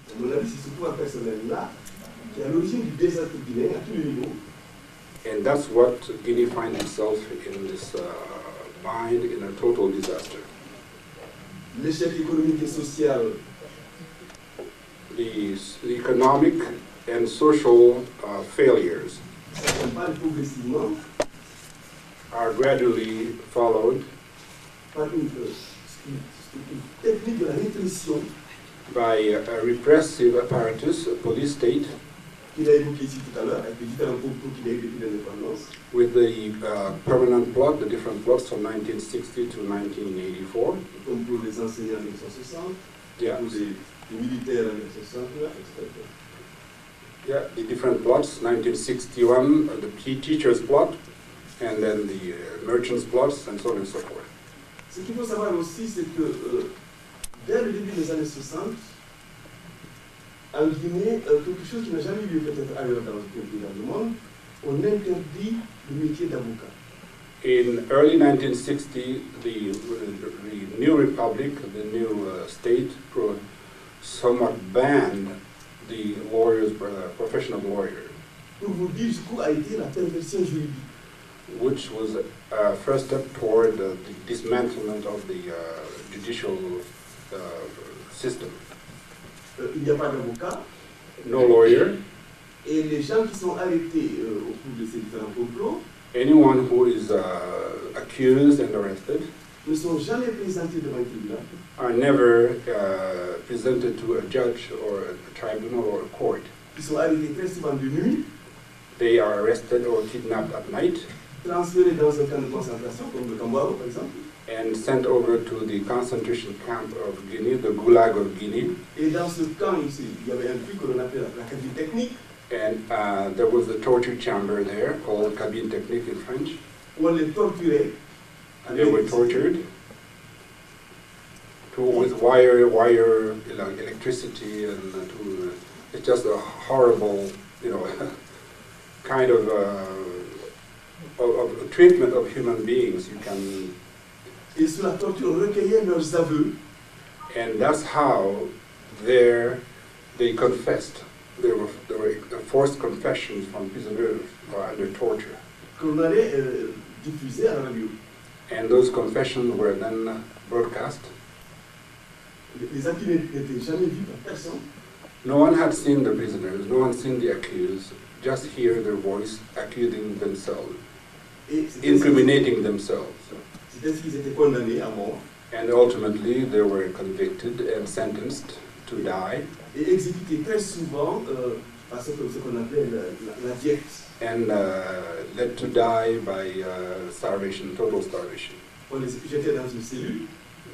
À mon avis, c'est surtout un personnel-là qui est à l'origine du désastre guinéen à tous les niveaux. And that's what Guinea finds itself in this bind, in a total disaster. L'échec économique et social, The economic and social failures s'accompagne progressivement are gradually followed par une technique de la répression by a repressive apparatus, a police state, qu'il a évoqué ici tout à l'heure, avec les différents complots qu'il y a eu depuis l'indépendance, with the permanent plot, the different plots from 1960 to 1984. le complot des enseignants en 1960, Yeah. ou des militaires en 1969, etc. Yeah, the different plots, 1961, the teachers plot, and then the merchants plots, and so on and so forth. Ce qu'il faut savoir aussi, c'est que dès le début des années 60, en Guinée, quelque chose qui n'a jamais eu lieu peut-être ailleurs dans aucun pays dans le monde, on interdit le métier d'avocat. In early 1960, the new republic, the new state, somewhat banned the lawyers, profession of lawyer, Pour vous dire jusqu'où a été la perversion juridique. which was a first step toward the dismantlement of the judicial system. Il n'y a pas d'avocat, No lawyer. et les gens qui sont arrêtés au cours de ces différents complots Anyone who is accused and arrested ne sont jamais présentés devant un tribunal. are never presented to a judge or a tribunal or a court. Ils sont arrêtés très souvent de nuit, They are arrested or kidnapped at night transférés dans un camp de concentration, comme le Cambodge par exemple, and sent over to the concentration camp of Guinea, the Gulag of Guinea. et dans ce camp, il y avait un truc que l'on appelle la cabine technique, And there was a torture chamber there called cabine technique in French. où on les torturait. They were tortured with wire, electricity, and it's just a horrible, kind of treatment of human beings. You can, Et sous la torture, on recueillait leurs aveux. and that's how they confessed. There were forced confessions from prisoners under torture. Qu'on allait diffuser à la radio. And those confessions were then broadcast. Les accusés n'étaient jamais vus par personne. No one had seen the prisoners, no one seen the accused, just hear their voice accusing themselves, incriminating themselves. C'est ainsi qu'ils étaient condamnés à mort And ultimately they were convicted and sentenced to die et exécutés très souvent par ce qu'on appelle la diète. and led to die by starvation, total starvation. On les jetait dans une cellule.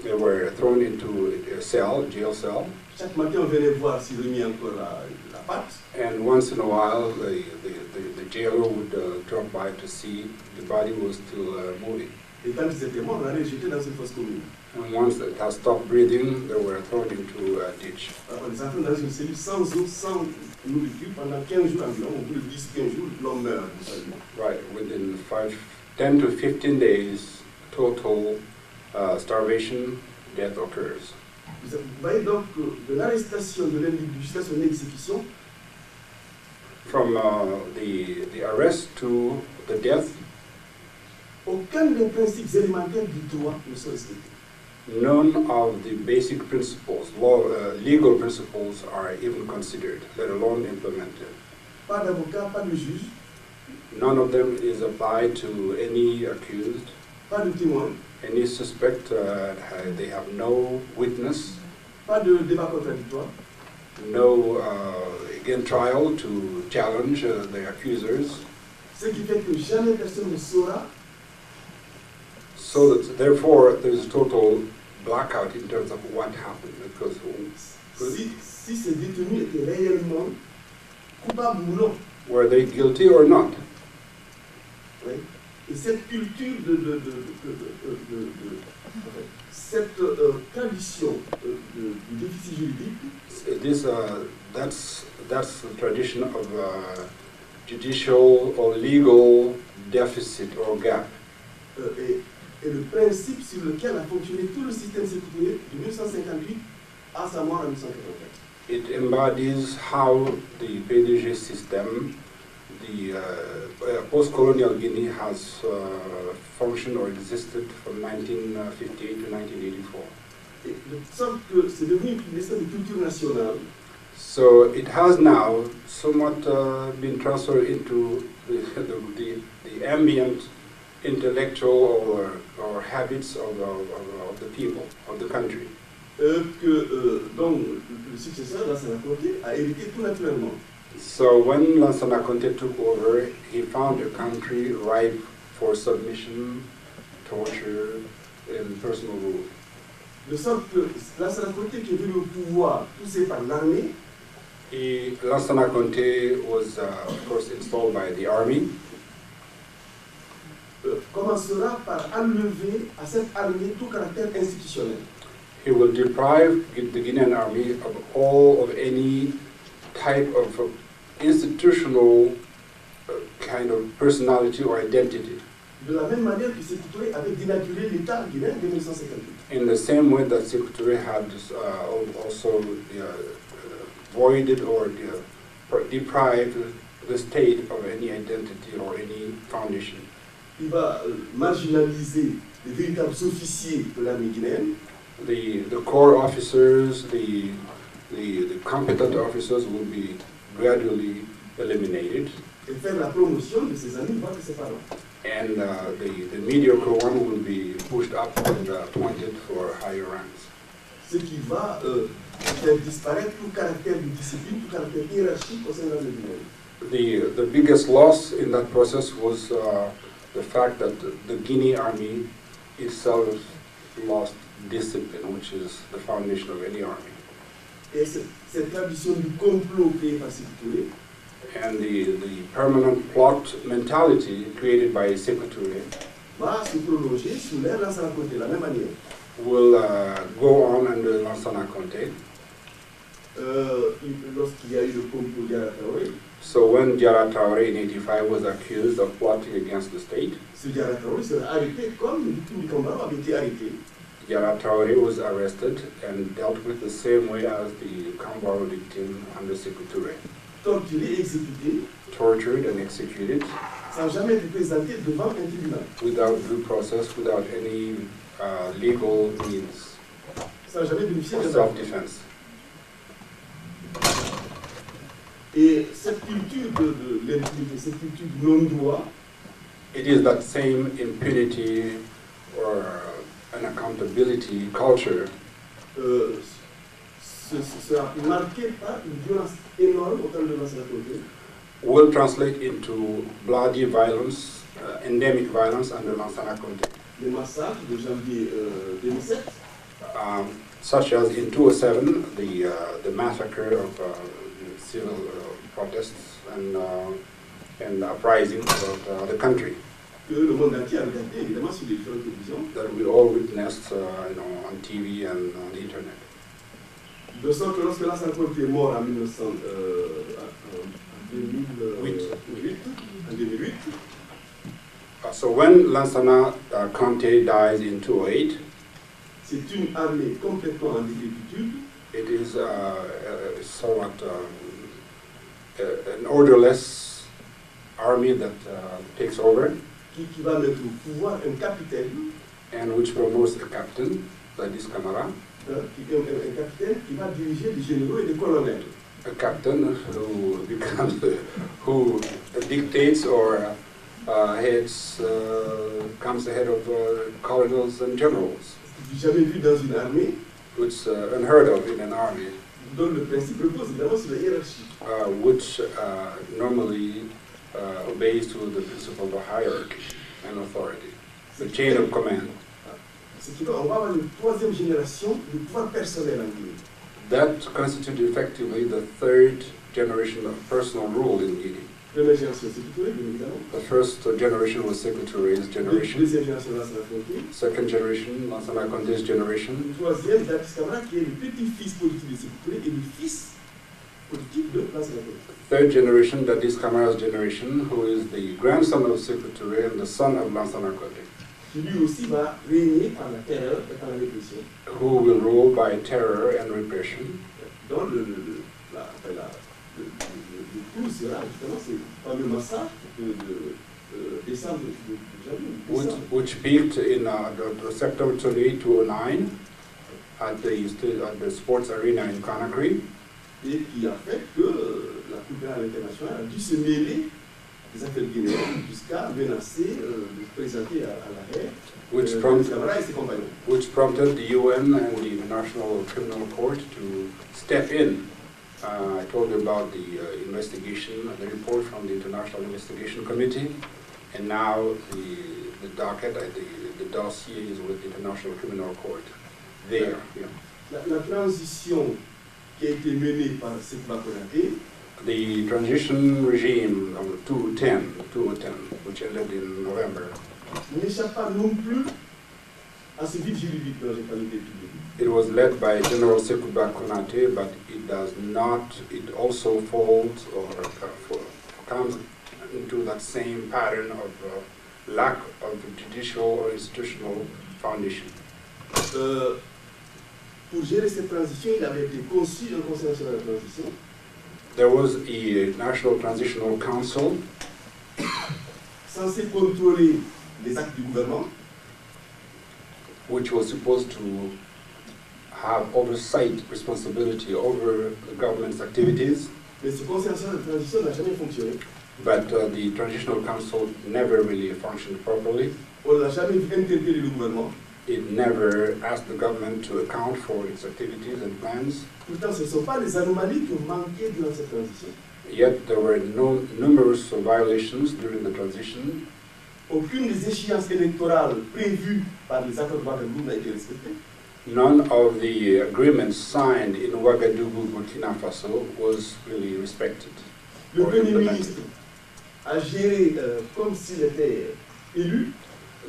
They were thrown into a cell, jail cell, Chaque matin, on venait voir s'ils remis encore la pâte. and once in a while the jailer would drop by to see the body was still moving. Et quand ils étaient morts, on allait les jeter dans une fosse commune. And once it had stopped breathing, they were thrown into a ditch. On les enferme dans une cellule sans eau, sans nourriture pendant 15 jours environ. Au bout de 10-15 jours, l'homme meurt. Right, within 10 to 15 days, total starvation, death occurs. Vous voyez donc de l'arrestation de l'individu jusqu'à son exécution, From the arrest to the death, aucun des principes élémentaires du droit ne sont respectés. none of the basic principles, legal principles, are even considered, let alone implemented. Pas d'avocat, pas de juge, None of them is applied to any accused, pas de témoin, any suspect. They have no witness, pas de débat contradictoire, no trial to challenge the accusers. ce qui fait que jamais personne ne saura So that therefore there's a total blackout in terms of what happened, because si ces détenus étaient réellement coupables ou non. were they guilty or not? Oui. Et cette culture cette tradition du déficit juridique, That's the tradition of judicial or legal deficit or gap. est le principe sur lequel a fonctionné tout le système sécuritaire de 1958 à sa mort en 1984. It embodies how the PDG system, the post-colonial Guinea, has functioned or existed from 1958 to 1984. Et de sorte que c'est devenu une espèce de culture nationale. So it has now somewhat been transferred into the ambient intellectual or habits of the people, of the country. Donc le successeur, Lansana Conté, a hérité tout naturellement. So when Lansana Conté took over, he found a country ripe for submission, torture, and personal rule. De sorte que Lansana Conté, qui est venu au pouvoir poussé par l'armée, Lansana Conté was, of course, installed by the army. Commencera par enlever à cette armée tout caractère institutionnel. He will deprive the Guinean army of any type of institutional kind of personality or identity. De la même manière que Sékou Touré avait dénaturé l'État guinéen en 1958. In the same way that Sékou Touré had also voided or deprived the state of any identity or any foundation. Il va marginaliser les véritables officiers de l'armée guinéenne. The core officers, the competent officers will be gradually eliminated. Et faire la promotion de ses amis, voire de ses parents. And the mediocre one will be pushed up and appointed for higher ranks. Ce qui va faire disparaître tout caractère de discipline, tout caractère hiérarchique au sein de l'armée guinéenne. The biggest loss in that process was the fact that the Guinea army itself lost discipline, which is the foundation of any army. Et cette tradition du complot créé par Sékou Touré, and the permanent plot mentality created by Sékou Touré va se prolonger sous l'ère Lansana Conté de la même manière. Will go on under Lansana Conté. Lorsqu'il y a eu le complot Diarra Traoré, so when Diarra Traoré in 85 was accused of plotting against the state, ce Diarra Traoré sera arrêté comme les victimes du combat avaient été arrêtées. Diarra Traoré was arrested and dealt with the same way as the Kambaro victim under Sékou Touré. Torturé, exécuté, tortured and executed, sans jamais être présenté devant un tribunal. Without due process, without any legal means, sans jamais bénéficier de self-defense. Et cette culture de l'impunité, cette culture du non-droit, it is that same impunity or an accountability culture sera marqué par une violence énorme au temps de Lansana Conté. Will translate into bloody violence, endemic violence under Lansana Conté. Les massacres de janvier 2007. Such as in 2007, the massacre of civil protests and uprisings of the country. Que le monde entier a regardé évidemment sur les différentes télévisions. That we all witnessed, on TV and on the internet. De sorte que lorsque Lansana Conté est mort en 2008, so when Lansana Conté dies in 2008, c'est une armée complètement en décrépitude. It is somewhat an orderless army that takes over. Qui va mettre au pouvoir un capitaine. And which promotes a captain, Ladis Camara. Un capitaine qui va diriger des généraux et des colonels. A captain who dictates or comes ahead of colonels and generals. Jamais vu dans une armée. It's unheard of in an army. Dont le principe repose évidemment sur la hiérarchie. Which normally obeys to the principle of hierarchy and authority, the chain of command. Ce qui va, on va avoir une troisième génération de pouvoir personnel en Guinée. That constitutes effectively the third generation of personal rule in Guinea. Première génération, Sékou Touré, bien évidemment. The first generation was Sékou Touré's generation. Deuxième génération, Lansana Conté. Second generation, Lansana Conté's generation. Troisième, Ladis Camara, qui est le petit-fils politique de Sékou Touré et le fils politique de Lansana Conté. Third generation, Ladis Camara's generation, who is the grandson of Sékou Touré and the son of Lansana Conté. Qui lui aussi va régner par la terreur et par la répression. Who will rule by terror and repression. dont le tout sera justement ce fameux massacre de décembre de janvier. Which peaked in the September 28, 2009 at the sports arena in Conakry. Et qui a fait que la Cour pénale internationale a dû se mêler des affaires guinéennes jusqu'à menacer de se présenter à l'arrêt. Which prompted the UN and the International Criminal Court to step in. I told you about the investigation, the report from the International Investigation Committee, and now the docket, the dossier is with the International Criminal Court. There. Yeah. La transition qui a été menée par Sékou Konaté, the transition regime of 2010, which ended in November, n'échappe pas non plus à ce vide juridique dont j'ai parlé depuis le début. It was led by General Sékou Konaté, but it also falls or comes into that same pattern of lack of judicial or institutional foundation. Pour gérer cette transition, il avait été conçu un Conseil national de transition. There was a National Transitional Council censé contrôler les actes du gouvernement, which was supposed to have oversight responsibility over the government's activities. Mais ce Conseil national de transition n'a jamais fonctionné. But the Transitional Council never really functioned properly. On n'a jamais interpellé le gouvernement. It never asked the government to account for its activities and plans. Pourtant, ce ne sont pas les anomalies qui ont manqué durant cette transition. Yet there were numerous violations during the transition. Aucune des échéances électorales prévues par les accords de Ouagadougou n'a été respectée. None of the agreements signed in Ouagadougou, Burkina Faso, was really respected. Le Premier ministre a géré comme s'il était élu.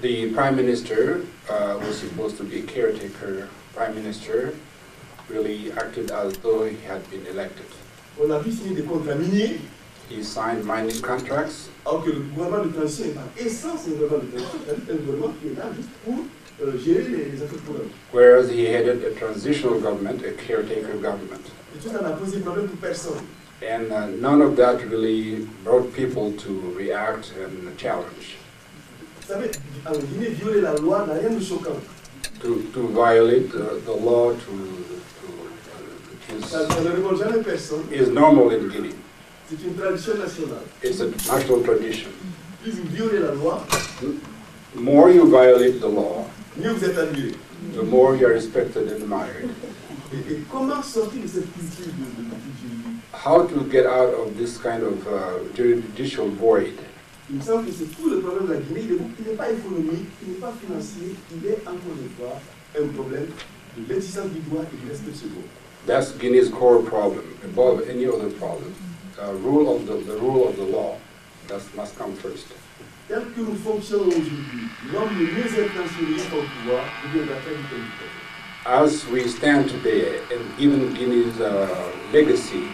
The Prime Minister was supposed to be a caretaker Prime Minister, really acted as though he had been elected. On a vu signer des contrats miniers. He signed mining contracts. Alors que le gouvernement de transition est par essence un gouvernement de transition, c'est-à-dire un gouvernement qui est là juste pour gérer les affaires courantes. Whereas he headed a transitional government, a caretaker government. Et tout ça n'a posé problème pour personne. And none of that really brought people to react and challenge. Vous savez, en Guinée, violer la loi n'a rien de choquant. To violate the law Ça ne révolte jamais personne. is normal in Guinea. C'est une tradition nationale. It's a national tradition. Plus vous violez la loi, The more you violate the law, mieux vous êtes admiré. the more you are respected and admired. Et comment sortir de cette culture de juridique? How to get out of this kind of judicial void? Il me semble que c'est tout le problème de la Guinée. Il n'est pas économique, il n'est pas financier, il est encore une fois un problème de l'existence du droit et du respect de ce droit. That's Guinea's core problem, above any other problem. The rule of the law, that must come first. Tel que nous fonctionnons aujourd'hui, l'homme le mieux intentionné au pouvoir deviendra très vite un dictateur. As we stand today, and even Guinea's legacy,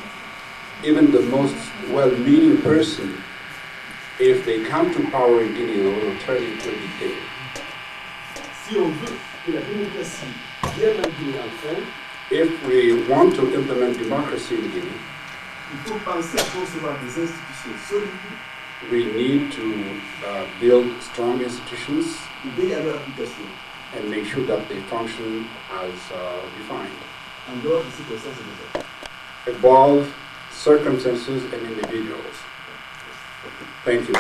even the most well-meaning person, if they come to power in Guinea, they will turn into a dictator. Si on veut que la démocratie vienne en Guinée enfin, if we want to implement democracy in Guinea, il faut penser à concevoir des institutions solides, we need to build strong institutions et veiller à leur application, and make sure that they function as defined, en dehors des circonstances de l'État. above circumstances and individuals. Thank you.